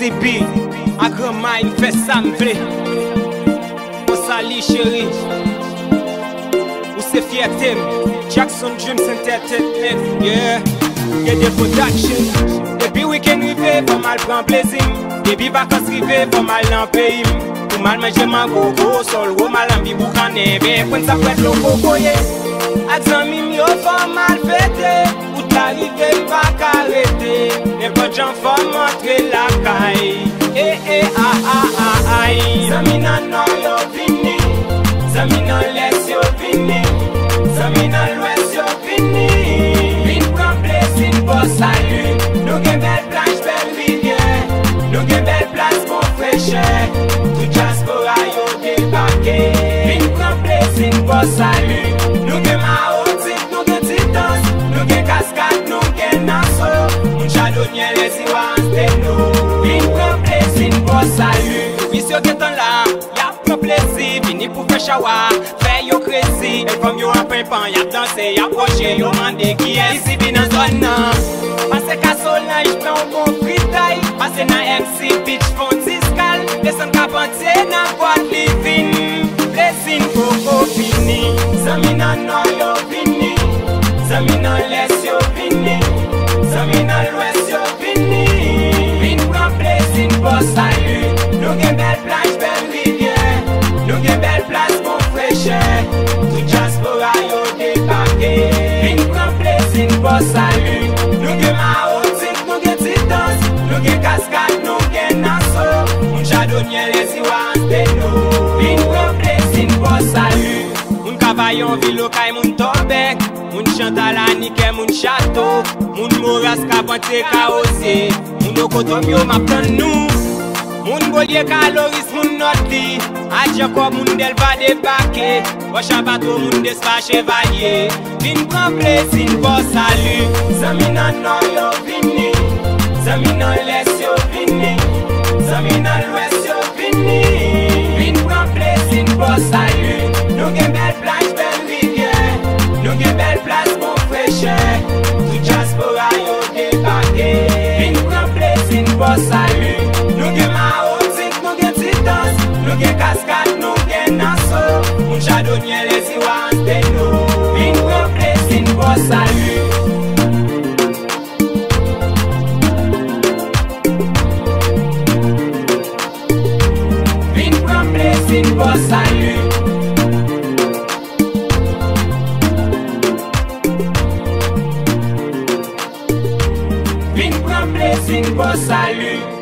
MCP, a grand mind fait ça m'vle. On sali chéri, ou c'est fierté. Jackson Dreams Entertainment, yeah. Get the production. Depuis week-end rivé, pas mal prend plaisir. Depuis vacances rivé, pas mal dans pays. Pour mal manger ma gogo, sol ou mal en bibou cané. Ben, quand ça fait le coco, yeah. Axami mi yo fa mal fêté. Ou t'arrive pas qu'arrêter. N'importe j'en fa montrer la caille. Zami nan no yo vini. Zami nan les yo vini. Zami nan l'ouest yo vini. Vin pran plaisir pour salut. Nous gen belle plage, belle rivière. Nous gen belle place pour fraîcheur. Tout diaspora yo débarqué. Vin pran plaisir pour salut. Nous gen maotique, nous gen titans. Nous gen cascade, nous gen nasso. Moun chadonnier les iwans de nous. Vin pran plaisir pour salut. Monsieur Geton là, y'a pran plaisir. Vini pour faire chawa, faire yo crazy. Et comme yo a pimpant, y'a dansé, y'a proché, yo mande qui est ici bin en zone nan. Passe casole nan, j'prends un bon fritaille. Passe nan MC Beach, font discal. Descend capante nan boîte living. Blessing coco fini. Zami nan no yo vini. Zami nan les yo vini. Zami nan l'ouest yo vini. Vin pran blessing pour salut. Nous gen belle plage, belle rivière. Nous gen belle place pour fraîcheur. Tout diaspora yo débarqué. Vin pran blessing pour salut. Nous gen maotique, nous gen titans. Nous gen cascade, nous gen nasso. Moun chadonnier les iwans de nous. Vin pran blessing pour salut. Moun kavayon vilo kay moun tobek. Moun chanta la nike moun château. Moun moras kapante kaose. Moun okotom yo maptan nou. Moun bolye caloris moun noti. Adje ko moun del va débarquer. Wacha bateau moun despa chevalier. Vin pran plaisir pour salut. Zami nan no yo vini. Zami nan les yo vini. Zami nan l'ouest yo vini. Vin pran plaisir pour salut. Nous gen belle plage, belle rivière. Nous gen belle place pour fraîcheur. Tout diaspora yo débarqué. Vin pran plaisir pour salut. Nous gen maotique, nous gen titans. Nous gen cascade, nous gen nasso. Moun chadonnier les iwans de nous. Vin pran plaisir pour salut. Vin pran plaisir pour salut. Vin pran plaisir pour salut.